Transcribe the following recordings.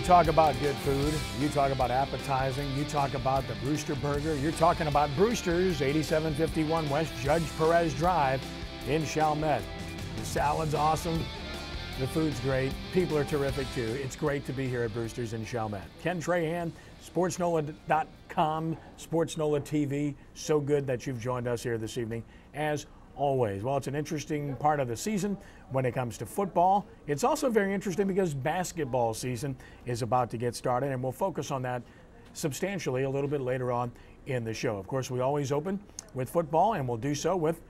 talk about good food, you talk about appetizing, you talk about the Brewster Burger, you're talking about Brewster's, 8751 West Judge Perez Drive in Chalmette. The salad's awesome, the food's great, people are terrific too. It's great to be here at Brewster's in Chalmette. Ken Trahan, sportsNOLA.com, sportsNOLAtv. So good that you've joined us here this evening, as always. Well, it's an interesting part of the season when it comes to football. It's also very interesting because basketball season is about to get started, and we'll focus on that substantially a little bit later on in the show. Of course, we always open with football, and we'll do so with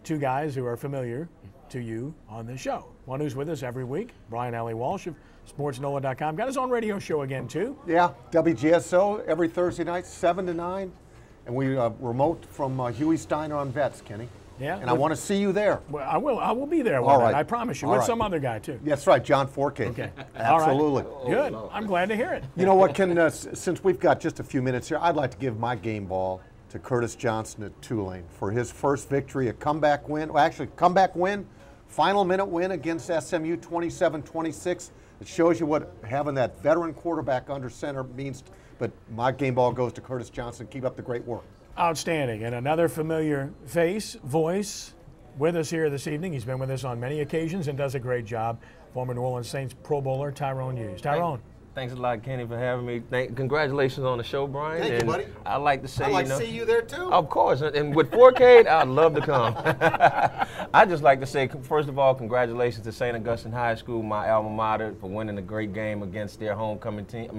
two guys who are familiar to you on the show. One who's with us every week, Brian Allee-Walsh of sportsNOLA.com. Got his own radio show again, too. Yeah, WGSO every Thursday night, 7 to 9. And we remote from Huey Steiner on Vets, Kenny. Yeah, and I want to see you there. Well, I will be there All right. I promise you. All With right. some other guy, too. That's right, John Forcade. Okay. Absolutely. All right. Good. I'm glad to hear it. You know what, Ken, since we've got just a few minutes here, I'd like to give my game ball to Curtis Johnson at Tulane for his first victory, a comeback win. Well, actually, comeback win, final minute win against SMU, 27-26. It shows you what having that veteran quarterback under center means. But my game ball goes to Curtis Johnson. Keep up the great work. Outstanding. And another familiar face, voice, with us here this evening. He's been with us on many occasions and does a great job. Former New Orleans Saints Pro Bowler Tyrone Hughes. Tyrone. Thanks a lot, Kenny, for having me. Congratulations on the show, Brian. Thank you, buddy. I'd like to say, I'd like to see you there, too. Of course. And with Forcade, I'd love to come. I'd just like to say, first of all, congratulations to St. Augustine High School, my alma mater, for winning a great game against their homecoming team.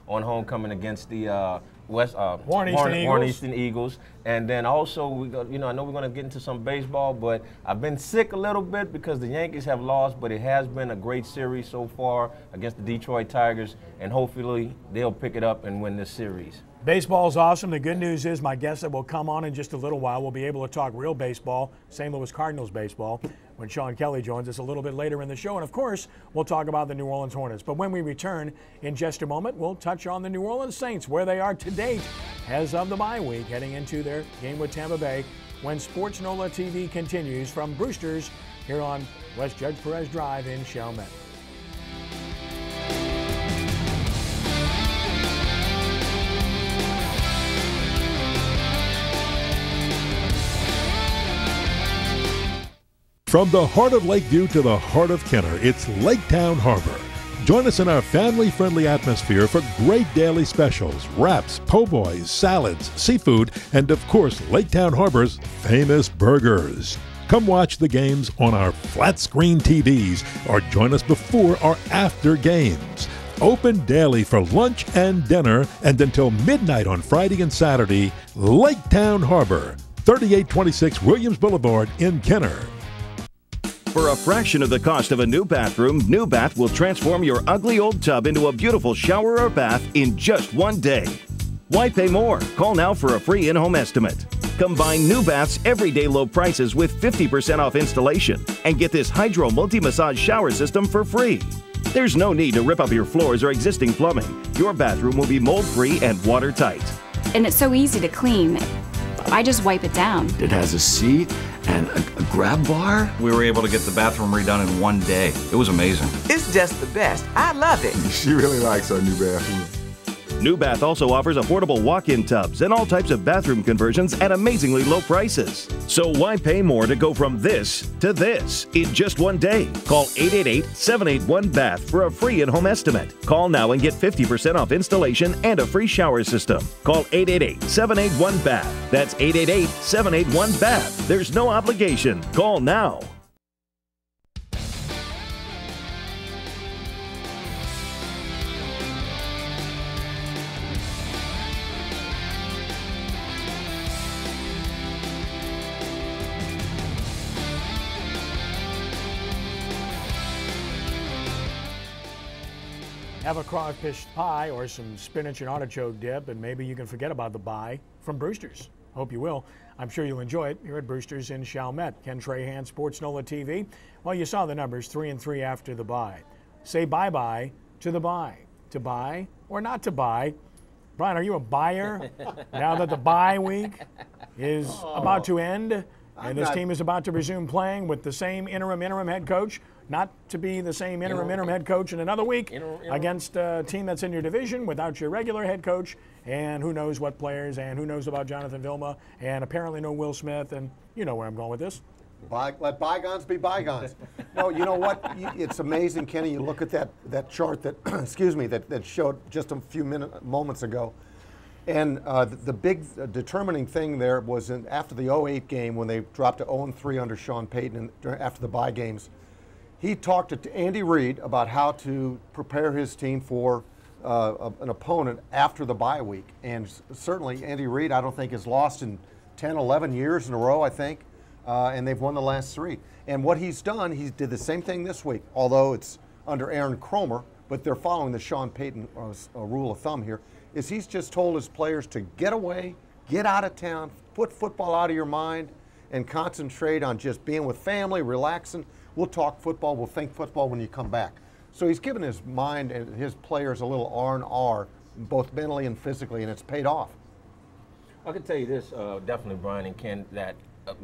On homecoming against the Warren Eastern Eagles. And then also, I know we're going to get into some baseball, but I've been sick a little bit because the Yankees have lost, but it has been a great series so far against the Detroit Tigers, and hopefully they'll pick it up and win this series. Baseball's awesome. The good news is my guest that will come on in just a little while will be able to talk real baseball, St. Louis Cardinals baseball, when Sean Kelley joins us a little bit later in the show. And, of course, we'll talk about the New Orleans Hornets. But when we return in just a moment, we'll touch on the New Orleans Saints, where they are to date as of the bye week, heading into their game with Tampa Bay, when sportsNOLAtv continues from Brewster's here on West Judge Perez Drive in Chalmette. From the heart of Lakeview to the heart of Kenner, it's Laketown Harbor. Join us in our family-friendly atmosphere for great daily specials, wraps, po' boys, salads, seafood, and of course, Laketown Harbor's famous burgers. Come watch the games on our flat-screen TVs or join us before or after games. Open daily for lunch and dinner and until midnight on Friday and Saturday, Laketown Harbor, 3826 Williams Boulevard in Kenner. For a fraction of the cost of a new bathroom, New Bath will transform your ugly old tub into a beautiful shower or bath in just one day. Why pay more? Call now for a free in-home estimate. Combine New Bath's everyday low prices with 50% off installation and get this Hydro Multi-Massage shower system for free. There's no need to rip up your floors or existing plumbing. Your bathroom will be mold-free and watertight. And it's so easy to clean. I just wipe it down. It has a seat and a grab bar. We were able to get the bathroom redone in one day. It was amazing. It's just the best. I love it. She really likes our new bathroom. New Bath also offers affordable walk-in tubs and all types of bathroom conversions at amazingly low prices. So why pay more to go from this to this in just one day? Call 888-781-BATH for a free in-home estimate. Call now and get 50% off installation and a free shower system. Call 888-781-BATH. That's 888-781-BATH. There's no obligation. Call now. Have a crawfish pie or some spinach and artichoke dip, and maybe you can forget about the bye from Brewster's. Hope you will. I'm sure you'll enjoy it here at Brewster's in Chalmette. Ken Trahan, sportsNOLAtv. Well, you saw the numbers, 3-3 after the bye. Say bye-bye to the bye. To buy or not to buy. Brian, are you a buyer now that the bye week is about to end and this team is about to resume playing with the same interim head coach? not to be the same interim head coach in another week against a team that's in your division without your regular head coach, and who knows what players, and who knows about Jonathan Vilma, and apparently no Will Smith, and you know where I'm going with this. Let bygones be bygones. No, you know what? It's amazing, Kenny. You look at that chart that, excuse me, that showed just a few moments ago, and the big determining thing there was after the 08 game when they dropped to 0-3 under Sean Payton after the bye games. He talked to Andy Reid about how to prepare his team for an opponent after the bye week, and certainly Andy Reid, I don't think, has lost in 10, 11 years in a row, I think. And they've won the last 3. And what he's done, he did the same thing this week, although it's under Aaron Cromer, but they're following the Sean Payton rule of thumb here, is he's just told his players to get away, get out of town, put football out of your mind, and concentrate on just being with family, relaxing. We'll talk football, we'll think football when you come back. So he's given his mind and his players a little R&R, both mentally and physically, and it's paid off. I can tell you this, definitely, Brian and Ken, that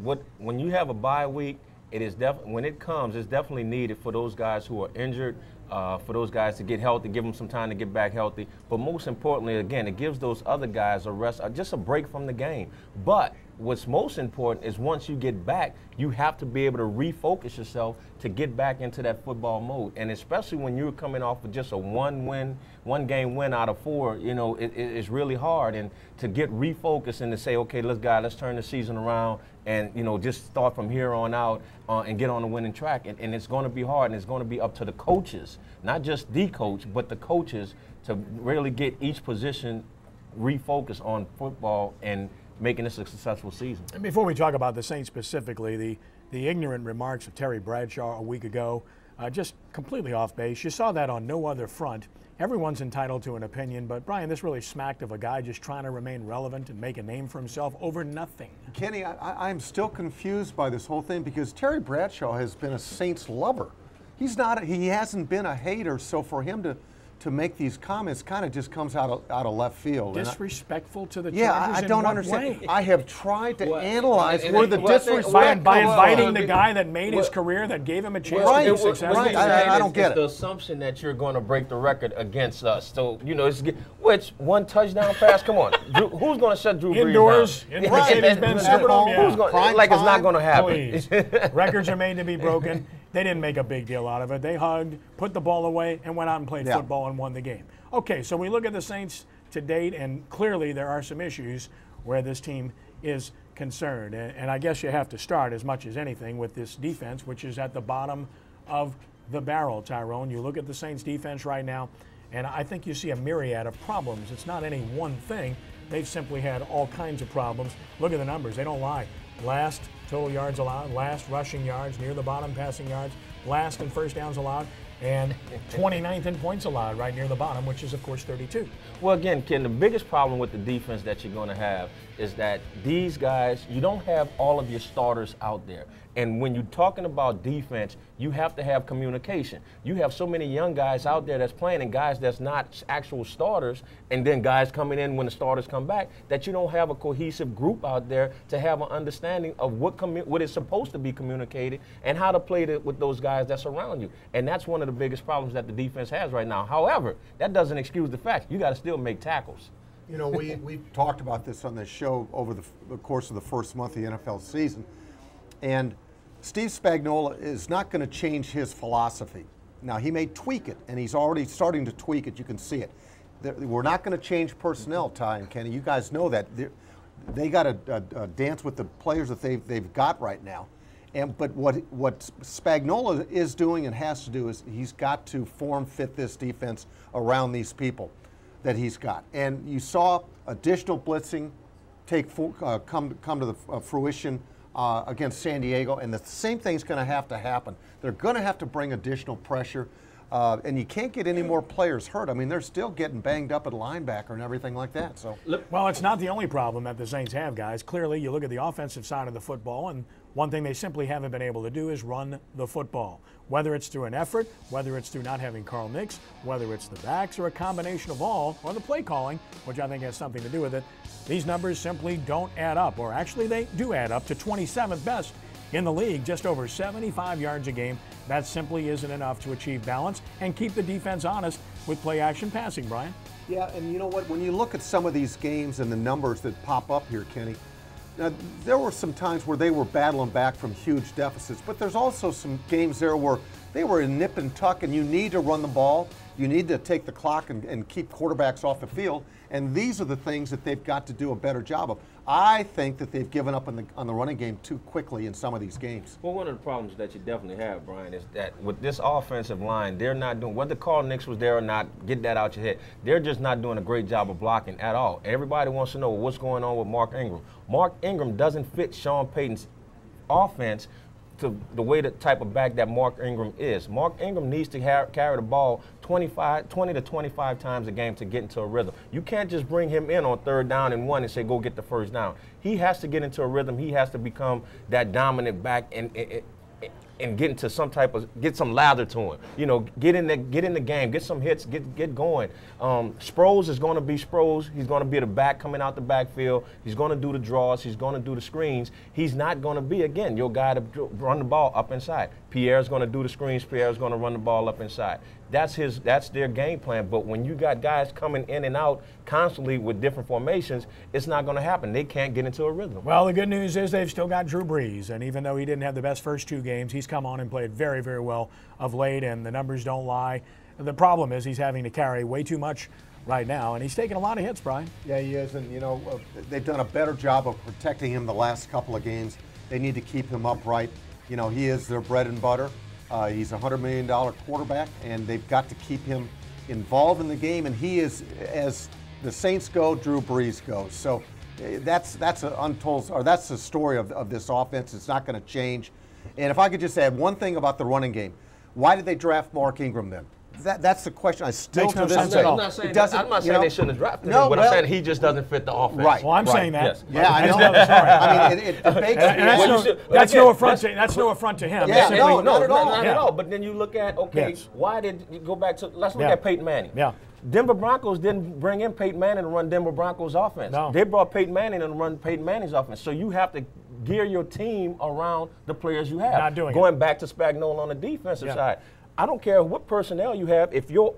when you have a bye week, it is when it comes, it's definitely needed for those guys who are injured, for those guys to get healthy, give them some time to get back healthy. But most importantly, again, it gives those other guys a rest, just a break from the game. But what's most important is once you get back, you have to be able to refocus yourself to get back into that football mode. And especially when you're coming off with just a one game win out of 4, you know, it's really hard. And to get refocused and to say, okay, let's turn the season around and, you know, just start from here on out and get on the winning track. And it's going to be hard, and it's going to be up to the coaches, not just the coach, but the coaches to really get each position refocused on football and making this a successful season. And before we talk about the Saints specifically, the ignorant remarks of Terry Bradshaw a week ago, just completely off base. You saw that on no other front. Everyone's entitled to an opinion, but Brian, this really smacked of a guy just trying to remain relevant and make a name for himself over nothing. Kenny, I'm still confused by this whole thing because Terry Bradshaw has been a Saints lover. He hasn't been a hater, so for him to make these comments kind of just comes out of left field. Disrespectful to the Chargers. Yeah, I don't understand. I have tried to analyze where the disrespect by inviting the guy that made his career, that gave him a chance to be successful. Right, I don't get it. It's the assumption that you're going to break the record against us. So, you know, which one touchdown pass? Come on. Who's going to shut Drew Brees down? Indoors, in the Mercedes-Benz Superdome. Like it's not going to happen. Please. Records are made to be broken. They didn't make a big deal out of it. They hugged, put the ball away, and went out and played football and won the game. Okay, so we look at the Saints to date, and clearly there are some issues where this team is concerned. And I guess you have to start, as much as anything, with this defense, which is at the bottom of the barrel, Tyrone. You look at the Saints defense right now, and I think you see a myriad of problems. It's not any one thing. They've simply had all kinds of problems. Look at the numbers. They don't lie. Last total yards allowed, last rushing yards, near the bottom passing yards, last in first downs allowed, and 29th in points allowed right near the bottom, which is, of course, 32. Well, again, Ken, the biggest problem with the defense that you're going to have is that these guys, you don't have all of your starters out there. And when you're talking about defense, you have to have communication. You have so many young guys out there that's playing and guys that's not actual starters, and then guys coming in when the starters come back, that you don't have a cohesive group out there to have an understanding of what is supposed to be communicated and how to play with those guys that's around you. And that's one of the biggest problems that the defense has right now. However, that doesn't excuse the fact you got to still make tackles. You know, we've talked about this on this show over the course of the first month of the NFL season, and Steve Spagnuolo is not going to change his philosophy. Now, he may tweak it, and he's already starting to tweak it. You can see it. We're not going to change personnel, Ty and Kenny. You guys know that. They got to dance with the players that they've got right now. But what Spagnuolo is doing and has to do is he's got to fit this defense around these people that he's got. And you saw additional blitzing come to the fruition against San Diego, and the same thing's going to happen. They're going to have to bring additional pressure, and you can't get any more players hurt. I mean, they're still getting banged up at linebacker and everything like that. So, well, it's not the only problem that the Saints have, guys. Clearly, you look at the offensive side of the football, and one thing they simply haven't been able to do is run the football. Whether it's through an effort, whether it's through not having Carl Nicks, whether it's the backs, or a combination of all, or the play calling, which I think has something to do with it, these numbers simply don't add up, or actually they do add up to 27th best in the league, just over 75 yards a game. That simply isn't enough to achieve balance and keep the defense honest with play-action passing, Brian. Yeah, and you know what? When you look at some of these games and the numbers that pop up here, Kenny, now, there were some times where they were battling back from huge deficits, but there's also some games there where they were in nip and tuck, and you need to run the ball. You need to take the clock and keep quarterbacks off the field, and these are the things that they've got to do a better job of. I think that they've given up on the running game too quickly in some of these games. Well, one of the problems that you definitely have, Brian, is that with this offensive line, they're not doing, whether Carl Nix was there or not, get that out your head, they're just not doing a great job of blocking at all. Everybody wants to know what's going on with Mark Ingram. Mark Ingram doesn't fit Sean Payton's offense to the way, the type of back that Mark Ingram is. Mark Ingram needs to carry the ball 20 to 25 times a game to get into a rhythm. You can't just bring him in on 3rd down and 1 and say, go get the 1st down. He has to get into a rhythm. He has to become that dominant back and get into some type of, get some lather to him. You know, get in the game, get some hits, get going. Sproles is going to be Sproles. He's going to be the back coming out the backfield. He's going to do the draws. He's going to do the screens. He's not going to be, again, your guy to run the ball up inside. Pierre's going to do the screens. Pierre's going to run the ball up inside. That's their game plan. But when you got guys coming in and out constantly with different formations, it's not going to happen. They can't get into a rhythm. Well, the good news is they've still got Drew Brees, and even though he didn't have the best first 2 games, he's come on and played very, very well of late, and the numbers don't lie. The problem is he's having to carry way too much right now, and he's taking a lot of hits, Brian. Yeah, he is, and you know, they've done a better job of protecting him the last couple of games. They need to keep him upright. You know, he is their bread and butter. He's a $100 million quarterback, and they've got to keep him involved in the game. And he is, as the Saints go, Drew Brees goes. So that's an untold, or that's the story of this offense. It's not going to change. And if I could just add one thing about the running game, why did they draft Mark Ingram then? That's the question. I still to this day. I'm not saying they shouldn't have drafted him, but I'm saying he just doesn't fit the offense. Right. Well, I'm saying that. Yes. Yeah, I know. I mean, it makes me. That's no affront to him. Yeah, simply, not at all. But then you look at, why did you go back to, let's look at Peyton Manning. Yeah. Denver Broncos didn't bring in Peyton Manning to run Denver Broncos offense. No. They brought Peyton Manning in to run Peyton Manning's offense. So you have to gear your team around the players you have. Not doing Going back to Spagnuolo on the defensive side. I don't care what personnel you have. If your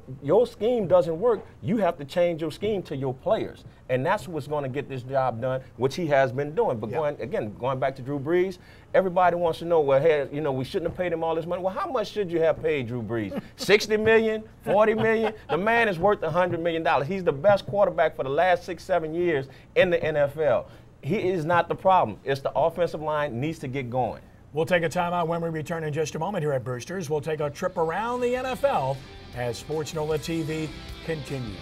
scheme doesn't work, you have to change your scheme to your players. And that's what's going to get this job done, which he has been doing. But going back to Drew Brees, everybody wants to know, well, hey, you know, we shouldn't have paid him all this money. Well, how much should you have paid Drew Brees? $60 million, $40 million? The man is worth $100 million. He's the best quarterback for the last 6-7 years in the NFL. He is not the problem. It's the offensive line needs to get going. We'll take a timeout when we return in just a moment here at Brewster's. We'll take a trip around the NFL as sportsNOLAtv continues.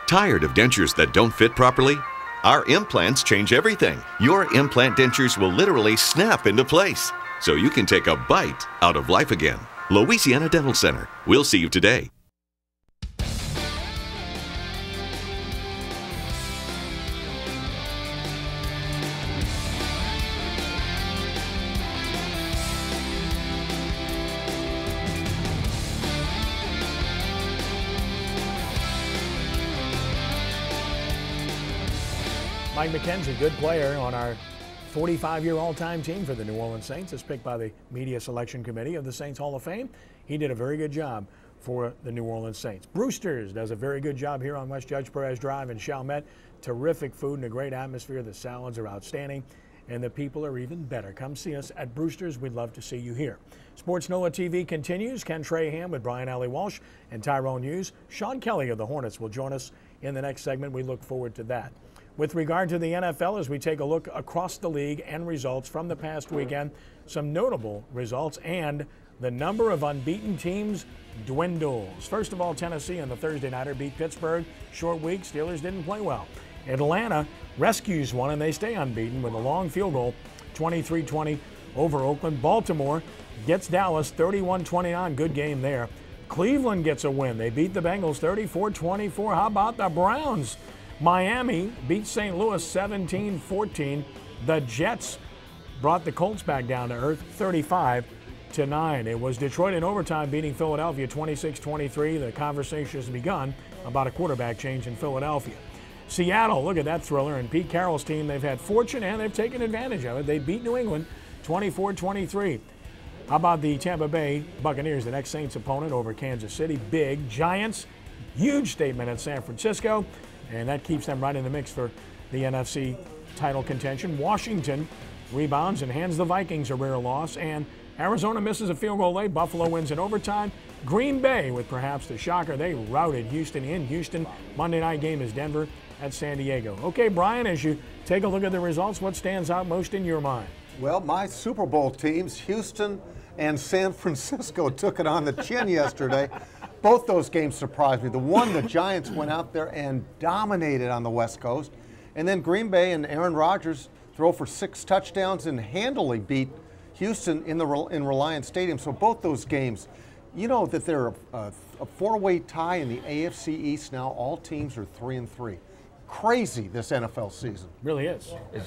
Tired of dentures that don't fit properly? Our implants change everything. Your implant dentures will literally snap into place, so you can take a bite out of life again. Louisiana Dental Center. We'll see you today. Mike McKenzie, good player on our 45-year all-time team for the New Orleans Saints, is picked by the Media Selection Committee of the Saints Hall of Fame. He did a very good job for the New Orleans Saints. Brewster's does a very good job here on West Judge Perez Drive in Chalmette. Terrific food and a great atmosphere. The salads are outstanding, and the people are even better. Come see us at Brewster's. We'd love to see you here. sportsNOLAtv continues. Ken Trahan with Brian Allee-Walsh and Tyrone Hughes. Sean Kelley of the Hornets will join us in the next segment. We look forward to that. With regard to the NFL, as we take a look across the league and results from the past weekend, some notable results and the number of unbeaten teams dwindles. First of all, Tennessee in the Thursday nighter beat Pittsburgh. Short week, Steelers didn't play well. Atlanta rescues one and they stay unbeaten with a long field goal, 23-20 over Oakland. Baltimore gets Dallas 31-29. Good game there. Cleveland gets a win. They beat the Bengals 34-24. How about the Browns? Miami beat St. Louis 17-14. The Jets brought the Colts back down to earth 35-9. It was Detroit in overtime beating Philadelphia 26-23. The conversation has begun about a quarterback change in Philadelphia. Seattle, look at that thriller. And Pete Carroll's team, they've had fortune and they've taken advantage of it. They beat New England 24-23. How about the Tampa Bay Buccaneers, the next Saints opponent over Kansas City? Big. Giants, huge statement at San Francisco, and that keeps them right in the mix for the NFC title contention. Washington rebounds and hands the Vikings a rare loss, and Arizona misses a field goal late. Buffalo wins in overtime. Green Bay, with perhaps the shocker, they routed Houston in Houston. Monday night game is Denver at San Diego. Okay, Brian, as you take a look at the results, what stands out most in your mind? Well, my Super Bowl teams, Houston and San Francisco, took it on the chin yesterday. Both those games surprised me. The one, the Giants went out there and dominated on the West Coast. And then Green Bay and Aaron Rodgers throw for 6 touchdowns and handily beat Houston in Reliant Stadium. So both those games, you know that they're a 4-way tie in the AFC East now. All teams are 3-3. Crazy, this NFL season. Really is. It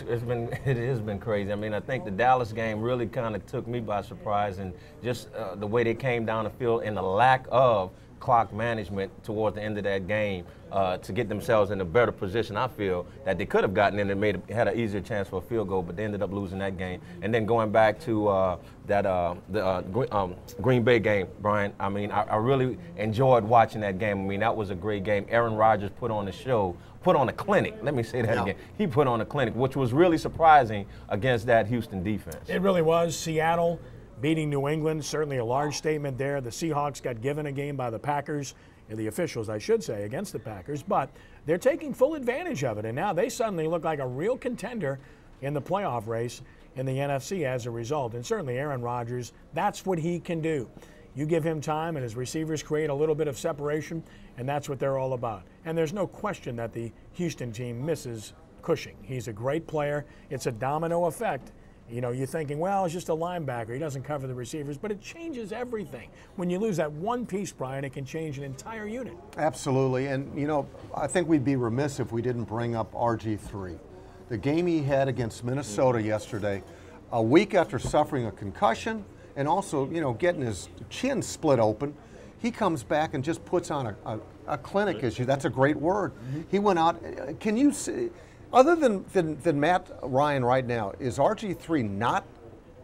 has been crazy. I mean, I think the Dallas game really kind of took me by surprise, and just the way they came down the field and the lack of clock management towards the end of that game to get themselves in a better position. I feel that they could have gotten in and had an easier chance for a field goal, but they ended up losing that game. And then going back to the Green Bay game, Brian, I mean, I really enjoyed watching that game. I mean, that was a great game. Aaron Rodgers put on a show, put on a clinic. Let me say that again. He put on a clinic, which was really surprising against that Houston defense. It really was. Seattle beating New England, certainly a large statement there. The Seahawks got given a game by the Packers, and the officials, I should say, against the Packers, but they're taking full advantage of it, and now they suddenly look like a real contender in the playoff race in the NFC as a result. And certainly Aaron Rodgers, that's what he can do. You give him time, and his receivers create a little bit of separation, and that's what they're all about. And there's no question that the Houston team misses Cushing. He's a great player. It's a domino effect. You know, you're thinking, well, it's just a linebacker. He doesn't cover the receivers, but it changes everything. When you lose that one piece, Brian, it can change an entire unit. Absolutely. And, you know, I think we'd be remiss if we didn't bring up RG3. The game he had against Minnesota yesterday, a week after suffering a concussion and also, you know, getting his chin split open, he comes back and just puts on a clinic issue. That's a great word. He went out. Can you see? Other than Matt Ryan right now, is RG3 not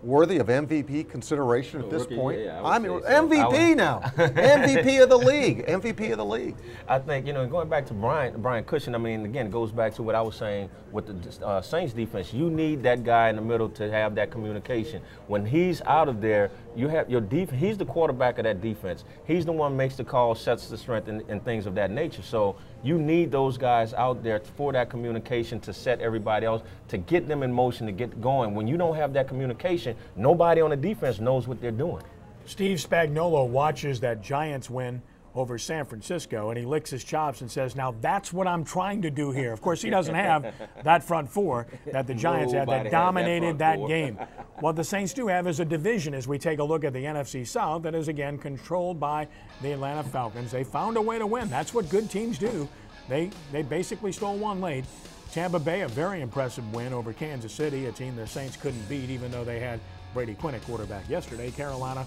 worthy of MVP consideration at this point? Yeah, I mean, MVP now. MVP of the league. MVP of the league. I think, you know, going back to Brian Cushing, I mean, again, it goes back to what I was saying with the Saints defense. You need that guy in the middle to have that communication. When he's out of there, you have your defense. He's the quarterback of that defense. He's the one who makes the call, sets the strength, and things of that nature. So you need those guys out there for that communication to set everybody else, to get them in motion, to get going. When you don't have that communication, nobody on the defense knows what they're doing. Steve Spagnuolo watches that Giants win over San Francisco, and he licks his chops and says, now that's what I'm trying to do here. Of course, he doesn't have that front four that the Giants had that dominated that game. What the Saints do have is a division as we take a look at the NFC South that is, again, controlled by the Atlanta Falcons. They found a way to win. That's what good teams do. They basically stole one late. Tampa Bay, a very impressive win over Kansas City, a team the Saints couldn't beat even though they had Brady Quinn at quarterback yesterday. Carolina,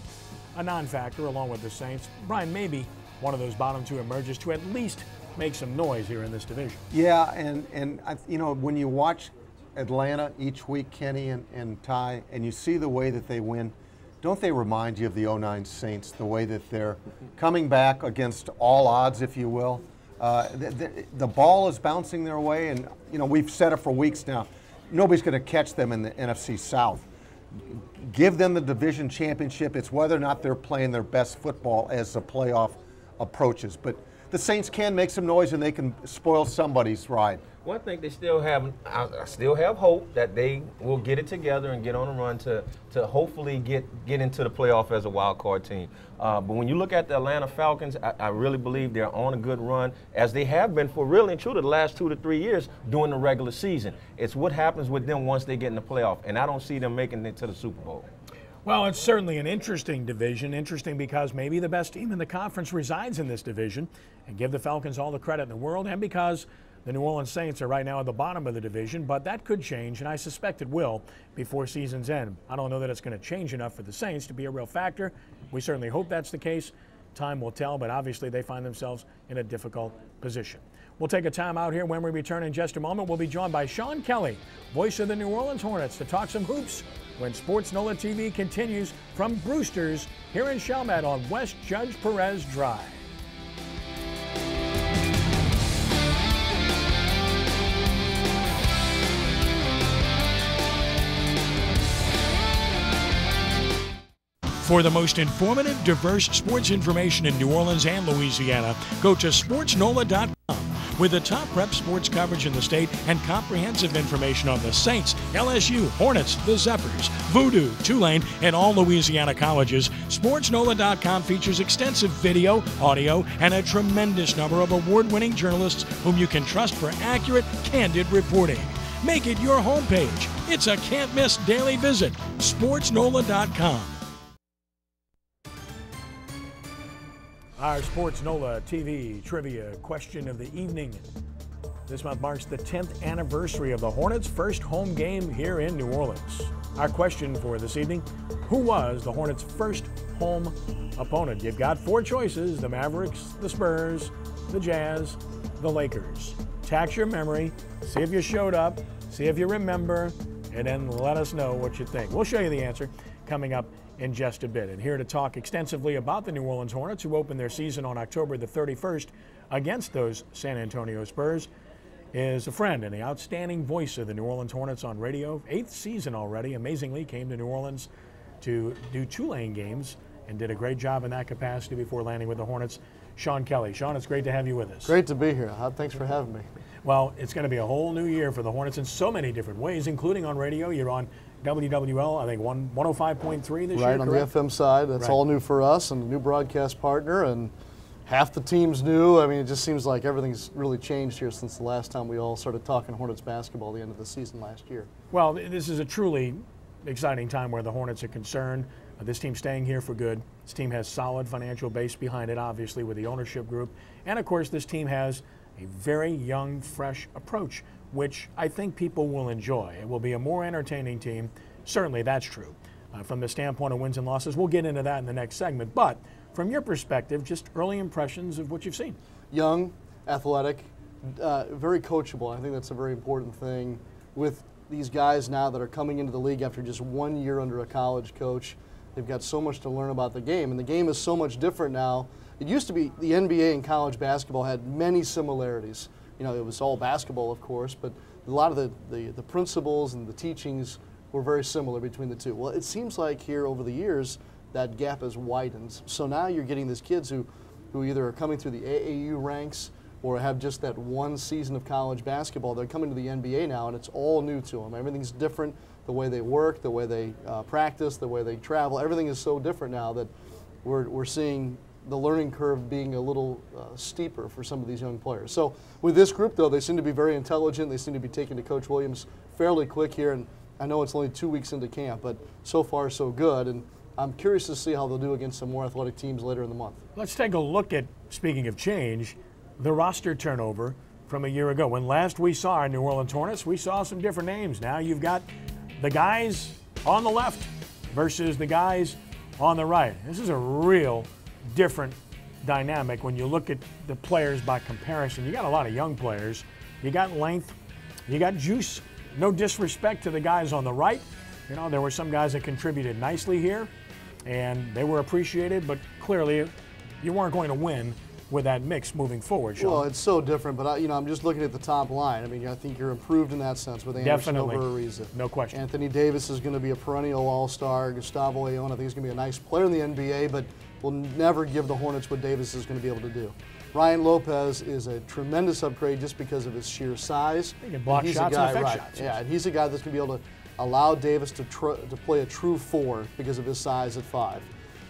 a non-factor along with the Saints. Brian, maybe one of those bottom two emerges to at least make some noise here in this division. Yeah, and you know, when you watch Atlanta each week, Kenny and Ty, and you see the way that they win, don't they remind you of the 09 Saints, the way that they're coming back against all odds, if you will? The ball is bouncing their way, and you know, we've said it for weeks now. Nobody's going to catch them in the NFC South. Give them the division championship. It's whether or not they're playing their best football as the playoff approaches. But the Saints can make some noise, and they can spoil somebody's ride. Well, I think they still have. I still have hope that they will get it together and get on a run to hopefully get into the playoff as a wild card team. But when you look at the Atlanta Falcons, I really believe they're on a good run, as they have been for really and truly the last 2 to 3 years during the regular season. It's what happens with them once they get in the playoff, and I don't see them making it to the Super Bowl. Well, it's certainly an interesting division. Interesting because maybe the best team in the conference resides in this division, and give the Falcons all the credit in the world, and because the New Orleans Saints are right now at the bottom of the division, but that could change, and I suspect it will before season's end. I don't know that it's going to change enough for the Saints to be a real factor. We certainly hope that's the case. Time will tell, but obviously they find themselves in a difficult position. We'll take a time out here. When we return in just a moment, we'll be joined by Sean Kelley, voice of the New Orleans Hornets, to talk some hoops when Sports NOLA TV continues from Brewster's here in Chalmette on West Judge Perez Drive. For the most informative, diverse sports information in New Orleans and Louisiana, go to sportsNOLA.com. With the top prep sports coverage in the state and comprehensive information on the Saints, LSU, Hornets, the Zephyrs, Voodoo, Tulane, and all Louisiana colleges, sportsNOLA.com features extensive video, audio, and a tremendous number of award-winning journalists whom you can trust for accurate, candid reporting. Make it your homepage. It's a can't-miss daily visit. sportsNOLA.com. Our Sports NOLA TV trivia question of the evening. This month marks the 10th anniversary of the Hornets' first home game here in New Orleans. Our question for this evening, who was the Hornets' first home opponent? You've got 4 choices: the Mavericks, the Spurs, the Jazz, the Lakers. Tax your memory, see if you showed up, see if you remember, and then let us know what you think. We'll show you the answer coming up in just a bit. And here to talk extensively about the New Orleans Hornets, who opened their season on October the 31st against those San Antonio Spurs, is a friend and the outstanding voice of the New Orleans Hornets on radio. 8th season already. Amazingly, came to New Orleans to do Tulane games and did a great job in that capacity before landing with the Hornets. Sean Kelley. Sean, it's great to have you with us. Great to be here. Thanks for having me. Well, it's going to be a whole new year for the Hornets in so many different ways, including on radio. You're on WWL, I think 105.3 this year, right, on correct? the FM side. That's all new for us, and a new broadcast partner, and half the team's new. I mean, it just seems like everything's really changed here since the last time we all started talking Hornets basketball at the end of the season last year. Well, this is a truly exciting time where the Hornets are concerned. This team's staying here for good. This team has solid financial base behind it, obviously, with the ownership group. And, of course, this team has a very young, fresh approach, which I think people will enjoy. It will be a more entertaining team. Certainly, that's true. From the standpoint of wins and losses, we'll get into that in the next segment. But from your perspective, just early impressions of what you've seen. Young, athletic, very coachable. I think that's a very important thing with these guys now that are coming into the league after just 1 year under a college coach. They've got so much to learn about the game, and the game is so much different now. It used to be the NBA and college basketball had many similarities. You know, it was all basketball, of course, but a lot of the principles and the teachings were very similar between the two. Well, it seems like here over the years that gap has widened. So now you're getting these kids who either are coming through the AAU ranks or have just that one season of college basketball. They're coming to the NBA now, and it's all new to them. Everything's different. The way they work, the way they practice, the way they travel, everything is so different now that we're seeing the learning curve being a little steeper for some of these young players. So with this group, though, they seem to be very intelligent. They seem to be taking to Coach Williams fairly quick here, and I know it's only 2 weeks into camp, but so far so good. And I'm curious to see how they'll do against some more athletic teams later in the month. Let's take a look at, speaking of change, the roster turnover from a year ago. When last we saw our New Orleans Hornets, we saw some different names. Now you've got the guys on the left versus the guys on the right. This is a real different dynamic when you look at the players by comparison. You got a lot of young players. You got length. You got juice. No disrespect to the guys on the right. You know, there were some guys that contributed nicely here, and they were appreciated, but clearly you weren't going to win with that mix moving forward, Sean. Well, it's so different, but I'm just looking at the top line. I mean, I think you're improved in that sense with Anderson over Ariza. No question. Anthony Davis is going to be a perennial all-star. Gustavo Ayón, I think, is going to be a nice player in the NBA, but will never give the Hornets what Davis is going to be able to do. Ryan Lopez is a tremendous upgrade just because of his sheer size. He can block shots and affect shots. Yeah, and he's a guy that's going to be able to allow Davis to play a true 4 because of his size at 5.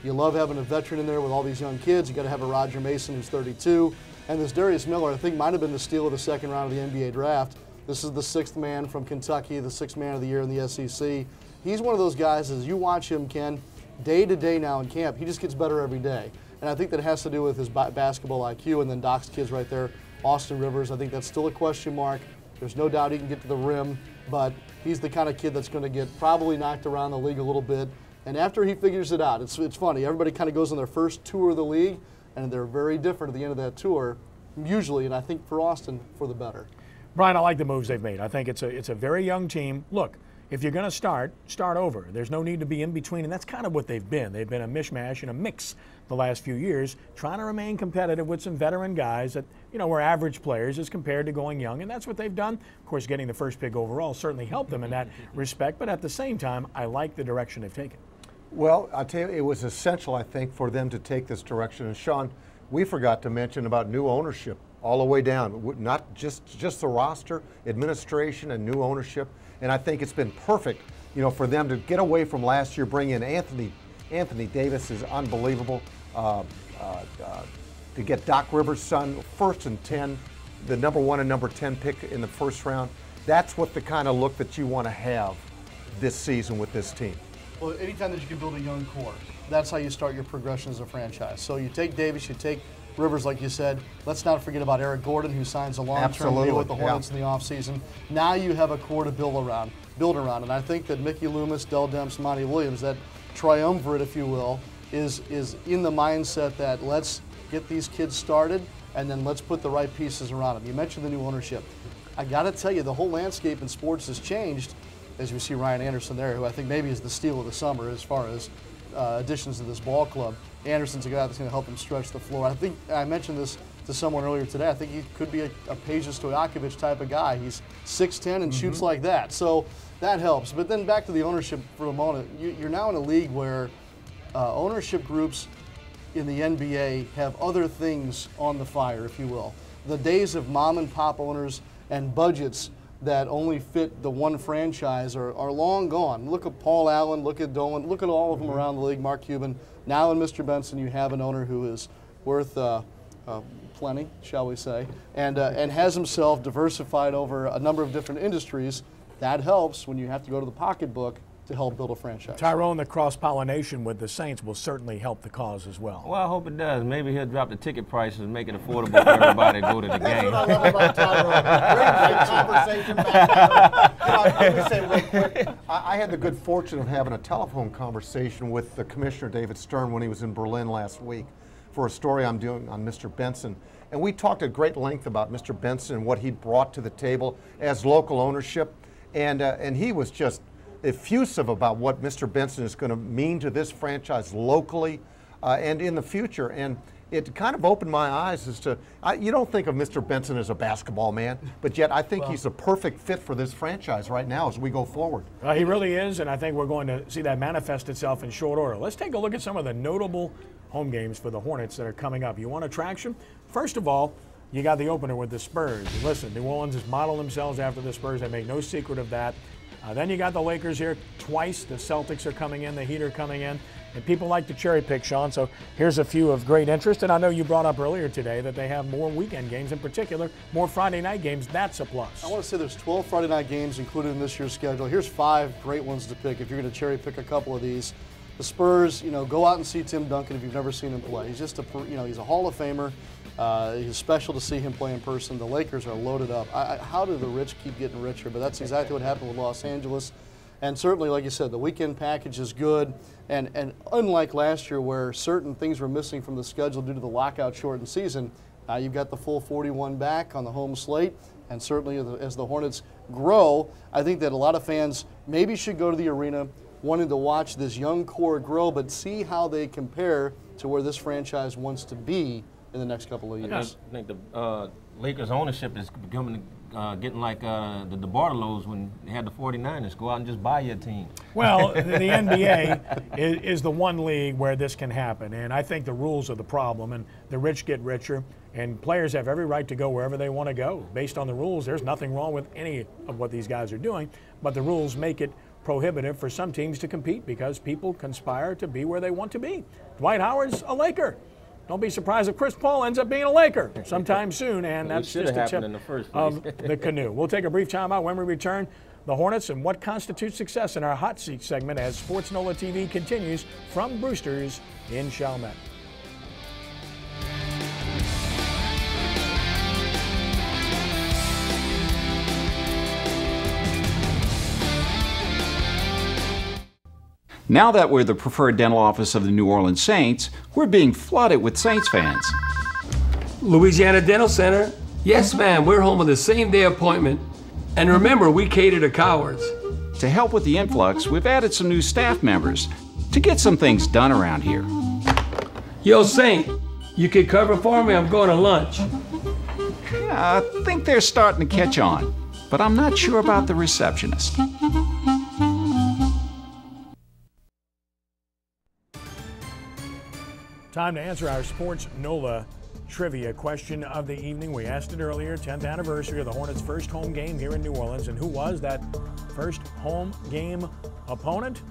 You love having a veteran in there with all these young kids. You got to have a Roger Mason who's 32. And this Darius Miller, I think, might have been the steal of the second round of the NBA draft. This is the 6th man from Kentucky, the 6th man of the year in the SEC. He's one of those guys, as you watch him, Ken, day to day now in camp, he just gets better every day. And I think that has to do with his basketball IQ. And then Doc's kids right there, Austin Rivers, I think that's still a question mark. There's no doubt he can get to the rim, but he's the kind of kid that's going to get probably knocked around the league a little bit. And after he figures it out, it's funny. Everybody kind of goes on their first tour of the league, and they're very different at the end of that tour, usually, and I think for Austin, for the better. Brian, I like the moves they've made. I think it's a very young team. Look, if you're going to start over. There's no need to be in between, and that's kind of what they've been. They've been a mishmash and a mix the last few years, trying to remain competitive with some veteran guys that, were average players as compared to going young, and that's what they've done. Of course, getting the first pick overall certainly helped them in that respect, but at the same time, I like the direction they've taken. Well, I'll tell you, it was essential, I think, for them to take this direction. And Sean, we forgot to mention about new ownership all the way down, not just the roster, administration and new ownership. And I think it's been perfect, for them to get away from last year, bring in Anthony Davis is unbelievable. To get Doc Rivers' son, 1st and 10, the number 1 and number 10 pick in the first round. That's what the kind of look that you want to have this season with this team. Well, anytime that you can build a young core, that's how you start your progression as a franchise. So you take Davis, you take Rivers, like you said. Let's not forget about Eric Gordon, who signs a long-term deal with the Hornets in the offseason. Now you have a core to build around. And I think that Mickey Loomis, Dell Demps, Monty Williams, that triumvirate, if you will, is in the mindset that let's get these kids started and then let's put the right pieces around them. You mentioned the new ownership. I got to tell you, the whole landscape in sports has changed. As you see Ryan Anderson there, who I think maybe is the steal of the summer as far as additions to this ball club. Anderson's a guy that's going to help him stretch the floor. I think I mentioned this to someone earlier today. I think he could be a Peja Stojakovic type of guy. He's 6'10" and shoots like that. So that helps. But then back to the ownership for a moment. You're now in a league where ownership groups in the NBA have other things on the fire, if you will. The days of mom and pop owners and budgets that only fit the one franchise are long gone. Look at Paul Allen, look at Dolan, look at all of them around the league, Mark Cuban. Now in Mr. Benson, you have an owner who is worth plenty, shall we say, and has himself diversified over a number of different industries. That helps when you have to go to the pocketbook to help build a franchise. Tyrone, the cross-pollination with the Saints will certainly help the cause as well. Well, I hope it does. Maybe he'll drop the ticket prices and make it affordable for everybody to go to the game. That's what I love about Tyrone. Great conversation back there. Let me say real quick, I had the good fortune of having a telephone conversation with the Commissioner David Stern when he was in Berlin last week for a story I'm doing on Mr. Benson. And we talked at great length about Mr. Benson and what he brought to the table as local ownership. And he was just effusive about what Mr. Benson is going to mean to this franchise locally and in the future. And it kind of opened my eyes as to, you don't think of Mr. Benson as a basketball man, but yet I think he's a perfect fit for this franchise right now as we go forward. He really is, and I think we're going to see that manifest itself in short order. Let's take a look at some of the notable home games for the Hornets that are coming up. You want attraction? First of all, you got the opener with the Spurs. Listen, New Orleans has modeled themselves after the Spurs. They make no secret of that. Then you got the Lakers here twice. The Celtics are coming in. The Heat are coming in. And people like to cherry pick, Sean. So here's a few of great interest. And I know you brought up earlier today that they have more weekend games, in particular, more Friday night games. That's a plus. I want to say there's 12 Friday night games included in this year's schedule. Here's 5 great ones to pick if you're going to cherry pick a couple of these. The Spurs, go out and see Tim Duncan if you've never seen him play. He's just he's a Hall of Famer. It's special to see him play in person. The Lakers are loaded up. How do the rich keep getting richer? But that's exactly what happened with Los Angeles. And certainly, like you said, the weekend package is good. And unlike last year where certain things were missing from the schedule due to the lockout shortened season, now you've got the full 41 back on the home slate. And certainly as the Hornets grow, I think that a lot of fans maybe should go to the arena wanting to watch this young core grow, but see how they compare to where this franchise wants to be in the next couple of years. I think the Lakers ownership is getting like the Bartolos when they had the 49ers. Go out and just buy your team. Well, the NBA is the one league where this can happen, and I think the rules are the problem, and the rich get richer, and players have every right to go wherever they want to go. Based on the rules, there's nothing wrong with any of what these guys are doing, but the rules make it prohibitive for some teams to compete because people conspire to be where they want to be. Dwight Howard's a Laker. Don't be surprised if Chris Paul ends up being a Laker sometime soon, and that's just a tip of the canoe. We'll take a brief time out. When we return, the Hornets and what constitutes success in our hot seat segment as Sports NOLA TV continues from Brewster's in Chalmette. Now that we're the preferred dental office of the New Orleans Saints, we're being flooded with Saints fans. Louisiana Dental Center? Yes, ma'am. We're home with a same-day appointment. And remember, we cater to cowards. To help with the influx, we've added some new staff members to get some things done around here. Yo, Saint, you could cover for me? I'm going to lunch. Yeah, I think they're starting to catch on, but I'm not sure about the receptionist. Time to answer our Sports NOLA trivia question of the evening. We asked it earlier, 10th anniversary of the Hornets' first home game here in New Orleans, and who was that first home game opponent?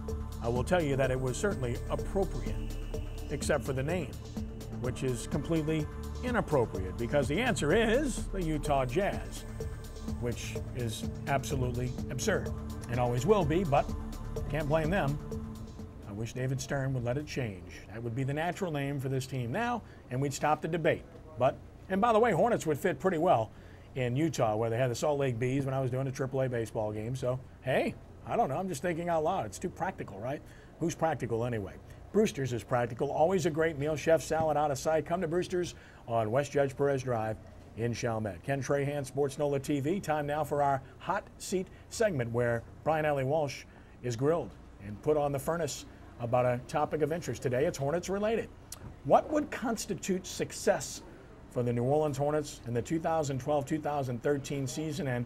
I will tell you that it was certainly appropriate, except for the name, which is completely inappropriate because the answer is the Utah Jazz, which is absolutely absurd and always will be, but can't blame them. I wish David Stern would let it change. That would be the natural name for this team now, and we'd stop the debate. And by the way, Hornets would fit pretty well in Utah, where they had the Salt Lake Bees when I was doing a AAA baseball game. So, hey, I don't know. I'm just thinking out loud. It's too practical, right? Who's practical anyway? Brewster's is practical. Always a great meal. Chef salad out of sight. Come to Brewster's on West Judge Perez Drive in Chalmette. Ken Trahan, Sports NOLA TV. Time now for our hot seat segment where Brian Allee-Walsh is grilled and put on the furnace about a topic of interest today. It's Hornets related. What would constitute success for the New Orleans Hornets in the 2012-2013 season? And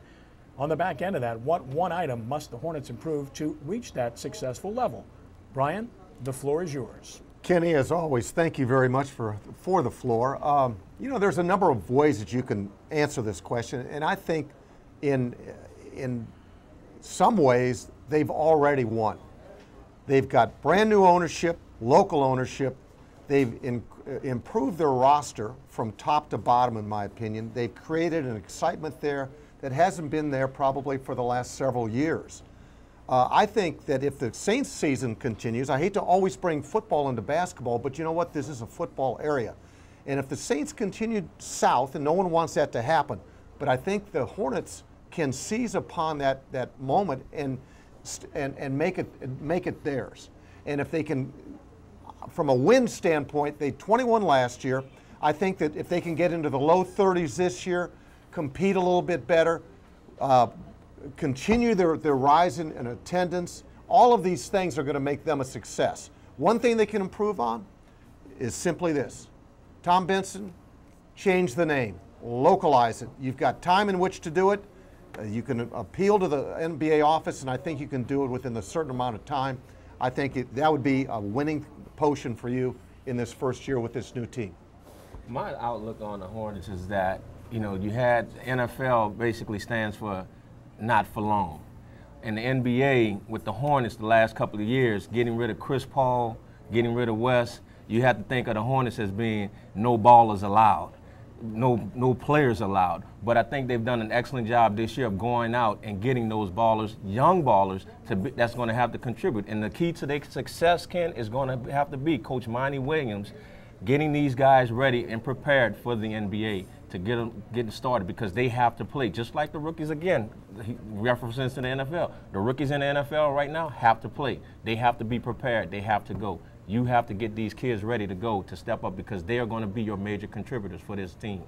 on the back end of that, what one item must the Hornets improve to reach that successful level? Brian, the floor is yours. Kenny, as always, thank you very much for the floor. You know, there's a number of ways that you can answer this question, and I think in some ways they've already won. They've got brand new ownership, local ownership. They've improved their roster from top to bottom, in my opinion. They've created an excitement there that hasn't been there probably for the last several years. I think that if the Saints season continues, I hate to always bring football into basketball, but you know what? This is a football area. And if the Saints continue south, and no one wants that to happen, but I think the Hornets can seize upon that moment and make it theirs. And if they can, from a win standpoint, they 21 last year. I think that if they can get into the low 30s this year, compete a little bit better, continue their rise in attendance, all of these things are going to make them a success. One thing they can improve on is simply this. Tom Benson, change the name, localize it. You've got time in which to do it. You can appeal to the NBA office, and I think you can do it within a certain amount of time. I think that would be a winning potion for you in this first year with this new team. My outlook on the Hornets is that, you know, you had NFL basically stands for not for long. And the NBA with the Hornets the last couple of years, getting rid of Chris Paul, getting rid of West, you have to think of the Hornets as being no ballers allowed. No players allowed. But I think they've done an excellent job this year of going out and getting those ballers, young ballers, that's going to have to contribute. And the key to their success, Ken, is going to have to be Coach Monty Williams getting these guys ready and prepared for the NBA to get them getting started, because they have to play. Just like the rookies, again, references to the NFL. The rookies in the NFL right now have to play. They have to be prepared. They have to go. You have to get these kids ready to go, to step up, because they are going to be your major contributors for this team.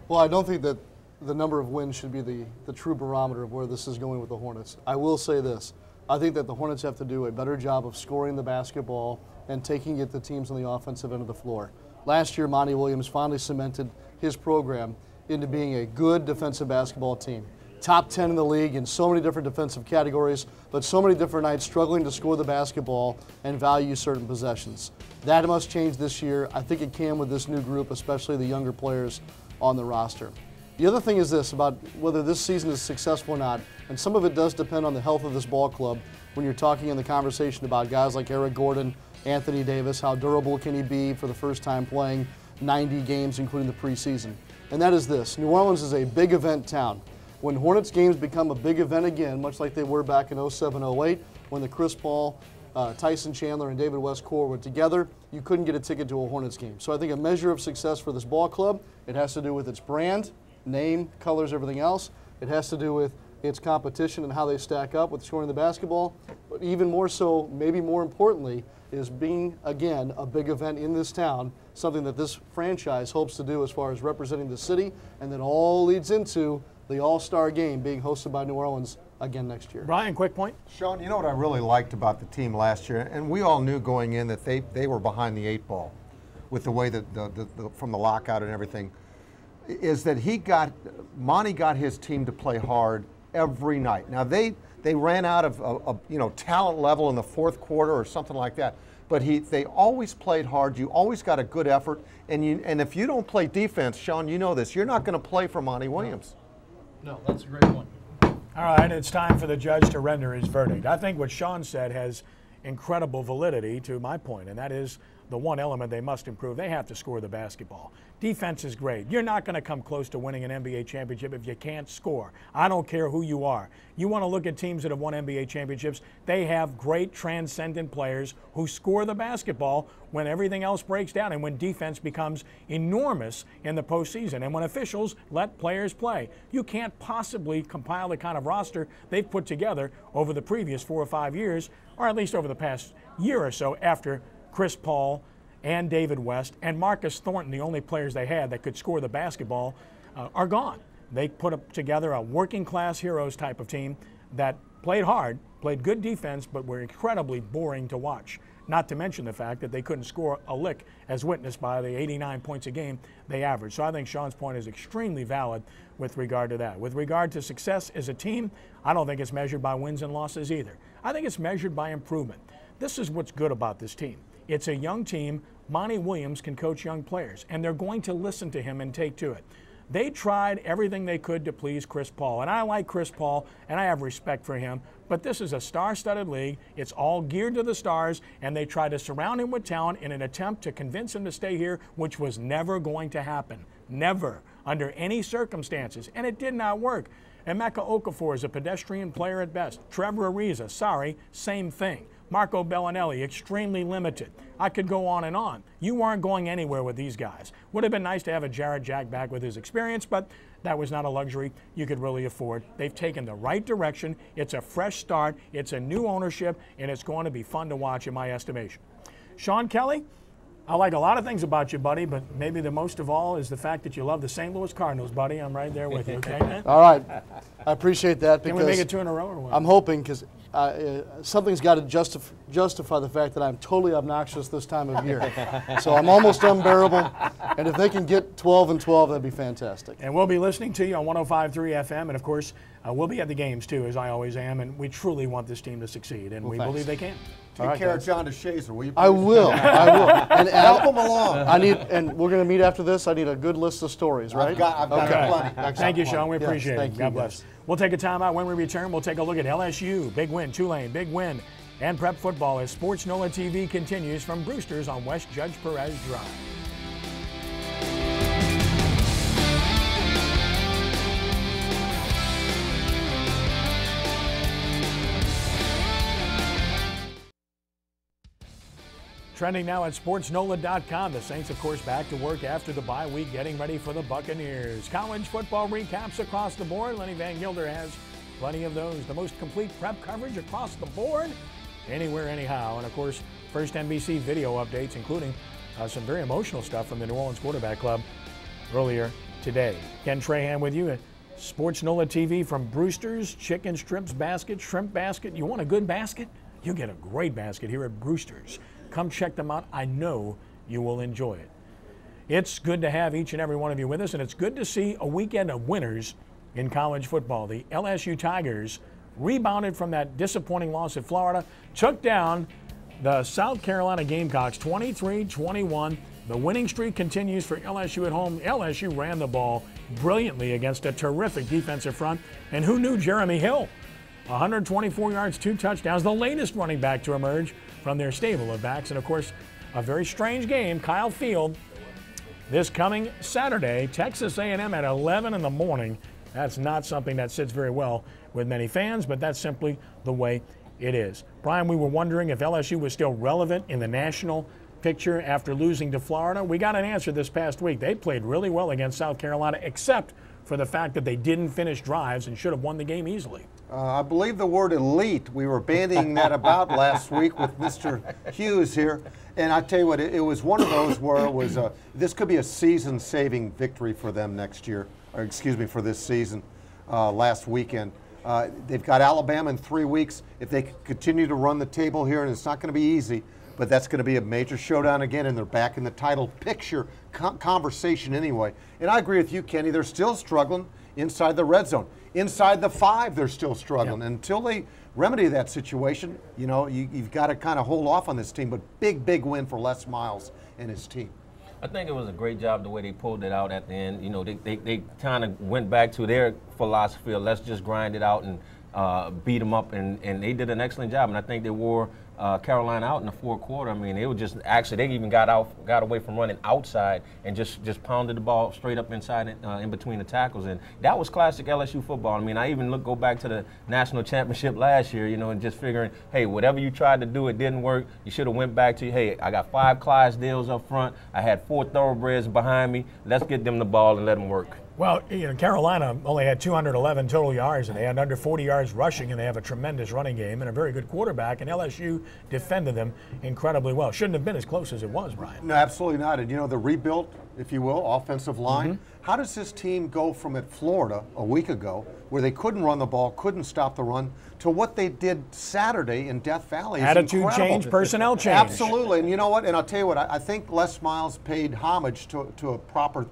Well, I don't think that the number of wins should be the true barometer of where this is going with the Hornets. I will say this. I think that the Hornets have to do a better job of scoring the basketball and taking it to teams on the offensive end of the floor. Last year, Monty Williams finally cemented his program into being a good defensive basketball team. Top 10 in the league in so many different defensive categories, but so many different nights struggling to score the basketball and value certain possessions. That must change this year. I think it can with this new group, especially the younger players on the roster. The other thing is this, about whether this season is successful or not, and some of it does depend on the health of this ball club when you're talking in the conversation about guys like Eric Gordon, Anthony Davis, how durable can he be for the first time playing 90 games, including the preseason. And that is this, New Orleans is a big event town. When Hornets games become a big event again, much like they were back in 07-08, when the Chris Paul, Tyson Chandler, and David West core were together, you couldn't get a ticket to a Hornets game. So I think a measure of success for this ball club, it has to do with its brand, name, colors, everything else. It has to do with its competition and how they stack up with scoring the basketball. But even more so, maybe more importantly, is being, again, a big event in this town, something that this franchise hopes to do as far as representing the city, and that all leads into the All-Star game being hosted by New Orleans again next year. Brian, quick point. Sean, you know what I really liked about the team last year, and we all knew going in that they were behind the 8 ball with the way that from the lockout and everything, is that Monty got his team to play hard every night. Now they ran out of talent level in the fourth quarter or something like that, but they always played hard. You always got a good effort, and if you don't play defense, Sean, you know this, you're not going to play for Monty Williams. No, that's a great point. All right, it's time for the judge to render his verdict. I think what Sean said has incredible validity to my point, and that is the one element they must improve. They have to score the basketball. Defense is great. You're not going to come close to winning an NBA championship if you can't score. I don't care who you are. You want to look at teams that have won NBA championships, they have great transcendent players who score the basketball when everything else breaks down and when defense becomes enormous in the postseason and when officials let players play. You can't possibly compile the kind of roster they've put together over the previous 4 or 5 years, or at least over the past year or so after Chris Paul and David West and Marcus Thornton, the only players they had that could score the basketball, are gone. They put up together a working class heroes type of team that played hard, played good defense, but were incredibly boring to watch. Not to mention the fact that they couldn't score a lick, as witnessed by the 89 points a game they averaged. So I think Sean's point is extremely valid with regard to that. With regard to success as a team, I don't think it's measured by wins and losses either. I think it's measured by improvement. This is what's good about this team. It's a young team. Monty Williams can coach young players, and they're going to listen to him and take to it. They tried everything they could to please Chris Paul, and I like Chris Paul, and I have respect for him, but this is a star-studded league. It's all geared to the stars, and they tried to surround him with talent in an attempt to convince him to stay here, which was never going to happen. Never, under any circumstances, and it did not work. Emeka Okafor is a pedestrian player at best. Trevor Ariza, sorry, same thing. Marco Bellinelli, extremely limited. I could go on and on. You aren't going anywhere with these guys. Would have been nice to have a Jarrett Jack back with his experience, but that was not a luxury you could really afford. They've taken the right direction. It's a fresh start. It's a new ownership, and it's going to be fun to watch in my estimation. Sean Kelley, I like a lot of things about you, buddy, but maybe the most of all is the fact that you love the St. Louis Cardinals, buddy. I'm right there with you, okay, man? All right. I appreciate that. Can we make it 2 in a row or what? I'm hoping, because something's got to justify the fact that I'm totally obnoxious this time of year. So I'm almost unbearable, and if they can get 12-12, that'd be fantastic. And we'll be listening to you on 105.3 FM, and of course, we'll be at the games too, as I always am, and we truly want this team to succeed, and we believe they can. Take care of John DeShazer, will you? I will. I will. And help him along. And we're going to meet after this. I need a good list of stories, right? I've got plenty. Thank you, Sean. We appreciate it. God bless. Guys. We'll take a timeout. When we return, we'll take a look at LSU, big win, Tulane, big win, and prep football as Sports NOLA TV continues from Brewster's on West Judge Perez Drive. Trending now at sportsNOLA.com. The Saints, of course, back to work after the bye week, getting ready for the Buccaneers. College football recaps across the board. Lenny Van Gilder has plenty of those. The most complete prep coverage across the board, anywhere, anyhow. And, of course, first NBC video updates, including some very emotional stuff from the New Orleans Quarterback Club earlier today. Ken Trahan with you at Sports NOLA TV from Brewster's. Chicken strips basket, shrimp basket. You want a good basket? You get a great basket here at Brewster's. Come check them out. I know you will enjoy it. It's good to have each and every one of you with us, and it's good to see a weekend of winners in college football. The LSU Tigers rebounded from that disappointing loss at Florida, took down the South Carolina Gamecocks 23-21. The winning streak continues for LSU at home. LSU ran the ball brilliantly against a terrific defensive front. And who knew Jeremy Hill? 124 yards, 2 touchdowns, the latest running back to emerge from their stable of backs. And, of course, a very strange game, Kyle Field, this coming Saturday, Texas A&M at 11 in the morning. That's not something that sits very well with many fans, but that's simply the way it is. Brian, we were wondering if LSU was still relevant in the national picture after losing to Florida. We got an answer this past week. They played really well against South Carolina, except for the fact that they didn't finish drives and should have won the game easily. I believe the word elite, we were bandying that about last week with Mr. Hughes here. And I tell you what, it was one of those where it was this could be a season-saving victory for them next year, or excuse me, for this season, last weekend. They've got Alabama in 3 weeks. If they continue to run the table here, and it's not going to be easy, but that's going to be a major showdown again, and they're back in the title picture conversation anyway. And I agree with you, Kenny. They're still struggling inside the red zone. Inside the 5, they're still struggling. Yep. Until they remedy that situation, you know, you've got to kind of hold off on this team. But big win for Les Miles and his team. I think it was a great job the way they pulled it out at the end. You know, they kind of went back to their philosophy of let's just grind it out and beat them up, and they did an excellent job. And I think they wore Carolina out in the fourth quarter. I mean, it was just actually they even got away from running outside and just pounded the ball straight up inside in between the tackles, and that was classic LSU football. I mean, I even go back to the national championship last year, you know, and just figuring, hey, whatever you tried to do, it didn't work. You should have went back to, hey, I got 5 Clydesdales up front, I had 4 thoroughbreds behind me. Let's get them the ball and let them work. Well, you know, Carolina only had 211 total yards, and they had under 40 yards rushing, and they have a tremendous running game and a very good quarterback, and LSU defended them incredibly well. Shouldn't have been as close as it was, Brian. No, absolutely not. And, you know, the rebuilt, if you will, offensive line, how does this team go from at Florida a week ago, where they couldn't run the ball, couldn't stop the run, to what they did Saturday in Death Valley? Attitude change, personnel change. Absolutely. And you know what? And I'll tell you what, I think Les Miles paid homage to a proper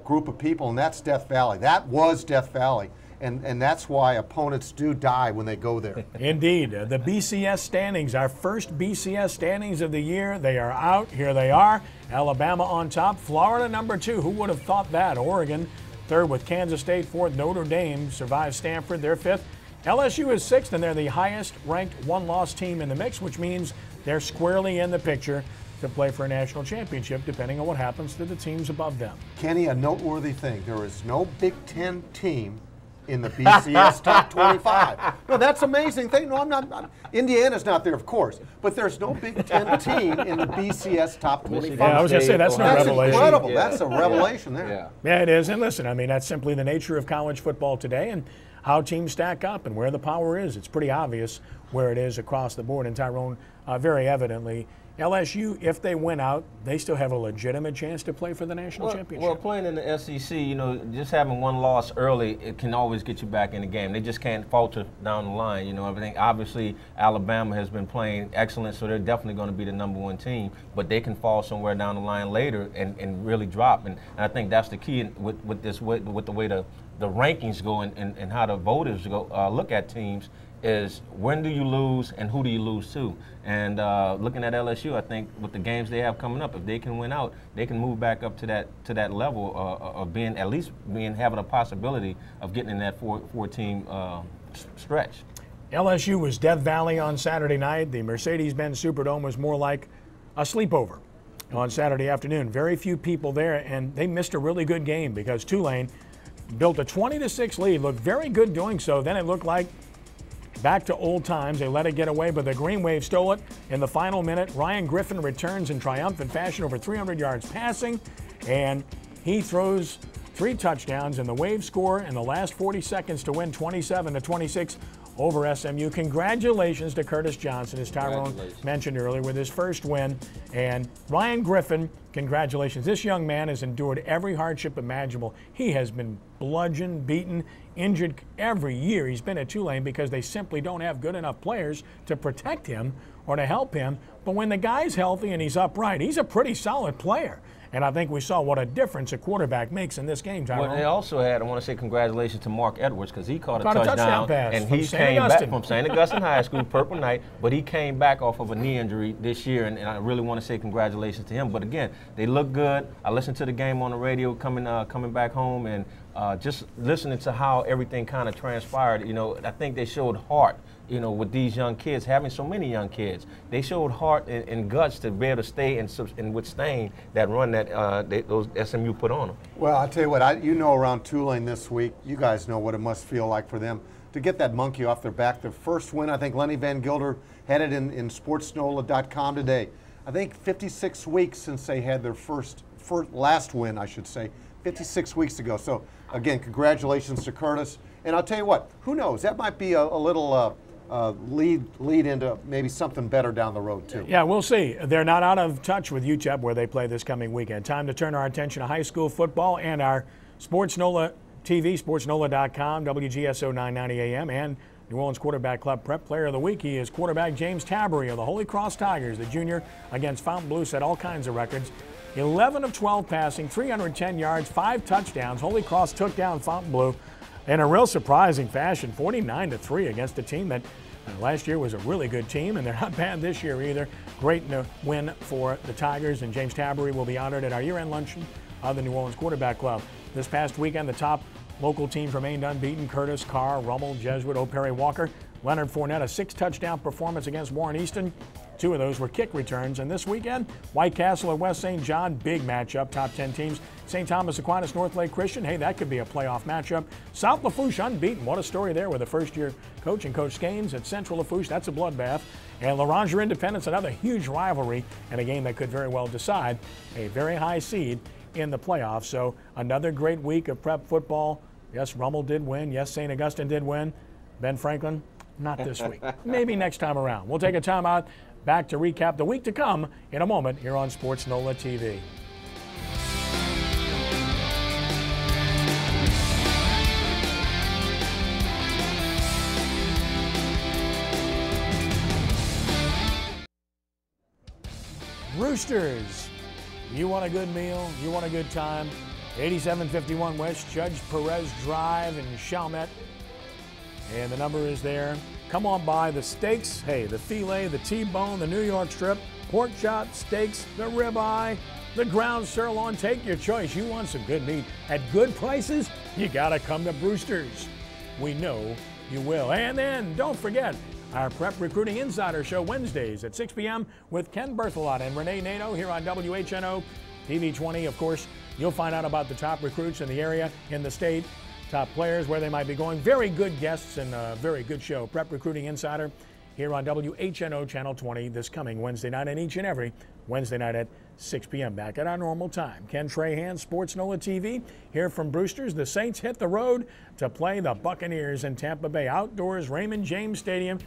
group of people, and that's Death Valley. That was Death Valley, and that's why opponents do die when they go there. Indeed. The BCS standings, our first BCS standings of the year, they are out. Here they are. Alabama on top, Florida number 2. Who would have thought that? Oregon third with Kansas State, 4th. Notre Dame survives Stanford, they're 5th. LSU is 6th, and they're the highest ranked one-loss team in the mix, which means they're squarely in the picture to play for a national championship, depending on what happens to the teams above them. Kenny, a noteworthy thing, there is no Big Ten team in the BCS top 25. No, that's an amazing thing. No, I'm not. Indiana's not there, of course, but there's no Big Ten team in the BCS top 25. Yeah, I was going to say, that's no revelation. That's incredible. Yeah. That's a revelation there. Yeah, it is. And listen, I mean, that's simply the nature of college football today and how teams stack up and where the power is. It's pretty obvious where it is across the board. And Tyrone, very evidently, LSU, if they win out, they still have a legitimate chance to play for the national championship. Well, playing in the SEC, you know, just having one loss early, it can always get you back in the game. They just can't falter down the line. You know, I think obviously Alabama has been playing excellent, so they're definitely going to be the number 1 team. But they can fall somewhere down the line later and really drop. And I think that's the key with the way the rankings go and how the voters go look at teams. Is when do you lose and who do you lose to? And looking at LSU, I think with the games they have coming up, if they can win out, they can move back up to that level of being having a possibility of getting in that four-team stretch. LSU was Death Valley on Saturday night. The Mercedes-Benz Superdome was more like a sleepover on Saturday afternoon. Very few people there, and they missed a really good game because Tulane built a 20-6 lead. Looked very good doing so. Then it looked like back to old times. They let it get away, but the Green Wave stole it in the final minute. Ryan Griffin returns in triumphant fashion, over 300 yards passing, and he throws 3 touchdowns, and the Wave score in the last 40 seconds to win 27-26 over SMU. Congratulations to Curtis Johnson, as Tyrone mentioned earlier, with his first win. And Ryan Griffin, congratulations. This young man has endured every hardship imaginable. He has been bludgeoned, beaten, injured every year he's been at Tulane because they simply don't have good enough players to protect him or to help him. But when the guy's healthy and he's upright, he's a pretty solid player. And I think we saw what a difference a quarterback makes in this game, Tyrone. Well, they also had, I want to say congratulations to Mark Edwards because he caught a touchdown pass and from he St. came Augustine. back from St. Augustine High School, Purple Knight, but he came back off of a knee injury this year, and I really want to say congratulations to him. But again, they look good. I listened to the game on the radio coming back home, and just listening to how everything kind of transpired, you know, I think they showed heart. You know, with these young kids, having so many young kids, they showed heart and guts to be able to stay and withstand that run that those SMU put on them. Well, I'll tell you what, around Tulane this week, you guys know what it must feel like for them to get that monkey off their back. Their first win, I think Lenny Van Gilder had it in sportsNOLA.com today. I think 56 weeks since they had their last win, I should say, 56 weeks ago. So, again, congratulations to Curtis. And I'll tell you what, who knows, that might be a little lead into maybe something better down the road, too. Yeah, we'll see. They're not out of touch with UTEP where they play this coming weekend. Time to turn our attention to high school football and our sportsNOLA TV, sportsNOLA.com, WGSO 990 AM, and New Orleans Quarterback Club Prep Player of the Week. He is quarterback James Tabbery of the Holy Cross Tigers. The junior against Fontainebleau set all kinds of records. 11 of 12 passing, 310 yards, 5 touchdowns. Holy Cross took down Fontainebleau in a real surprising fashion, 49-3 against a team that last year was a really good team, and they're not bad this year either. Great win for the Tigers, and James Tabbery will be honored at our year-end luncheon of the New Orleans Quarterback Club. This past weekend, the top local teams remained unbeaten. Curtis, Carr, Rummel, Jesuit, O'Perry, Walker. Leonard Fournette, a 6-touchdown performance against Warren Easton. 2 of those were kick returns. And this weekend, White Castle at West St. John, big matchup, top 10 teams. St. Thomas Aquinas, North Lake Christian, hey, that could be a playoff matchup. South Lafourche unbeaten. What a story there with the first-year coach and Coach Skanes at Central Lafourche. That's a bloodbath. And LaRanger Independence, another huge rivalry and a game that could very well decide a very high seed in the playoffs. So another great week of prep football. Yes, Rummel did win. Yes, St. Augustine did win. Ben Franklin, not this week. Maybe next time around. We'll take a timeout. Back to recap the week to come in a moment here on sportsNOLA TV. Brewsters, you want a good meal, you want a good time. 8751 West Judge Perez Drive in Chalmette. And the number is there. Come on by. The steaks, hey, the filet, the T-bone, the New York strip, pork chop, steaks, the ribeye, the ground sirloin. Take your choice. You want some good meat at good prices? You gotta come to Brewster's. We know you will. And then don't forget our Prep Recruiting Insider Show Wednesdays at 6 p.m. with Ken Berthelot and Renee Nato here on WHNOtv20. Of course, you'll find out about the top recruits in the area, in the state, top players, where they might be going. Very good guests and a very good show. Prep Recruiting Insider here on WHNO Channel 20 this coming Wednesday night and each and every Wednesday night at 6 p.m. back at our normal time. Ken Trahan, sportsNOLA TV, here from Brewster's. The Saints hit the road to play the Buccaneers in Tampa Bay. Outdoors, Raymond James Stadium.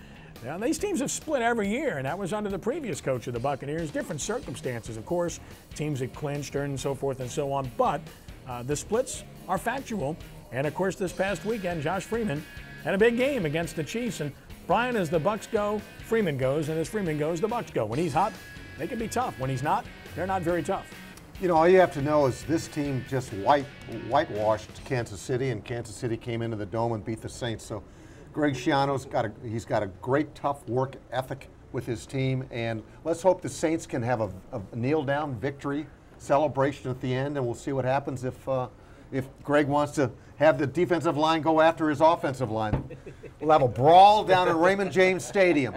Now, these teams have split every year, and that was under the previous coach of the Buccaneers. Different circumstances, of course. Teams had clinched and so forth and so on. But the splits are factual. And, of course, this past weekend, Josh Freeman had a big game against the Chiefs. And, Brian, as the Bucs go, Freeman goes. And as Freeman goes, the Bucs go. When he's hot, they can be tough. When he's not, they're not very tough. You know, all you have to know is this team just whitewashed Kansas City, and Kansas City came into the Dome and beat the Saints. So Greg Schiano's got a great tough work ethic with his team, and let's hope the Saints can have a kneel-down victory celebration at the end, and we'll see what happens if Greg wants to have the defensive line go after his offensive line. We'll have a brawl down at Raymond James Stadium.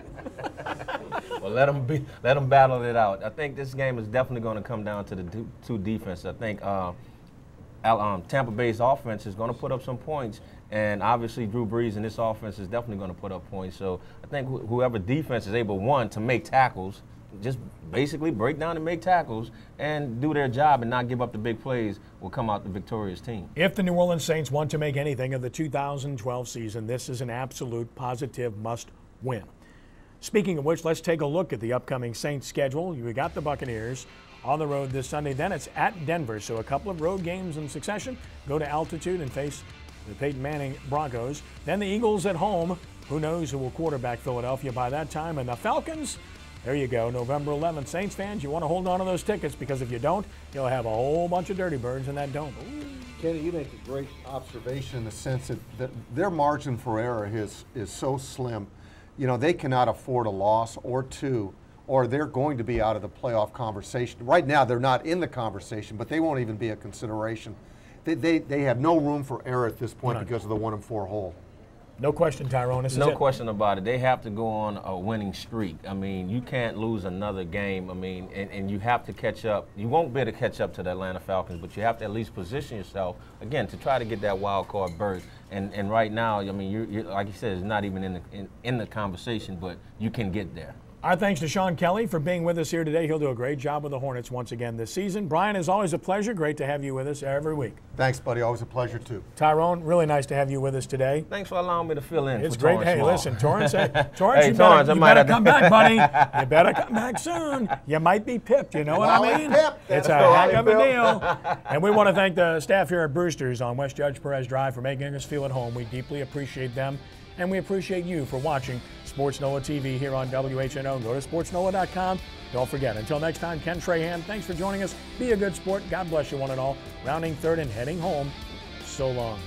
Well, let them battle it out. I think this game is definitely going to come down to the two defenses. I think Tampa Bay's offense is going to put up some points, and obviously Drew Brees and this offense is definitely going to put up points. So I think whoever defense is able, one, to make tackles, just basically break down and make tackles and do their job and not give up the big plays, will come out the victorious team. If the New Orleans Saints want to make anything of the 2012 season, this is an absolute positive must-win. Speaking of which, let's take a look at the upcoming Saints schedule. We got the Buccaneers on the road this Sunday. Then it's at Denver, so a couple of road games in succession. Go to altitude and face the Peyton Manning Broncos. Then the Eagles at home. Who knows who will quarterback Philadelphia by that time. And the Falcons, There you go, November 11th. Saints fans, you want to hold on to those tickets because if you don't, you'll have a whole bunch of dirty birds in that dome. Kenny, you make a great observation in the sense that their margin for error is so slim. You know, they cannot afford a loss or two, or they're going to be out of the playoff conversation. Right now, they're not in the conversation, but they won't even be a consideration. They have no room for error at this point because of the 1-4 hole. No question, Tyrone. No question about it. They have to go on a winning streak. I mean, you can't lose another game. I mean, and you have to catch up. You won't be able to catch up to the Atlanta Falcons, but you have to at least position yourself, again, to try to get that wild card berth. And right now, I mean, you're like you said, it's not even in the conversation, but you can get there. Our thanks to Sean Kelley for being with us here today. He'll do a great job with the Hornets once again this season. Brian, it's always a pleasure. Great to have you with us every week. Thanks, buddy. Always a pleasure, too. Tyrone, really nice to have you with us today. Thanks for allowing me to fill in. It's for great. Torrance Hey, Small. listen, Torrance, you Torrance, better come back, buddy. You better come back soon. You might be pipped, you know what I mean? It's a heck of a deal. And we want to thank the staff here at Brewster's on West Judge Perez Drive for making us feel at home. We deeply appreciate them, and we appreciate you for watching Sports NOLA TV here on WHNO. Go to sportsNOLA.com. Don't forget, until next time, Ken Trahan, thanks for joining us. Be a good sport. God bless you one and all. Rounding third and heading home. So long.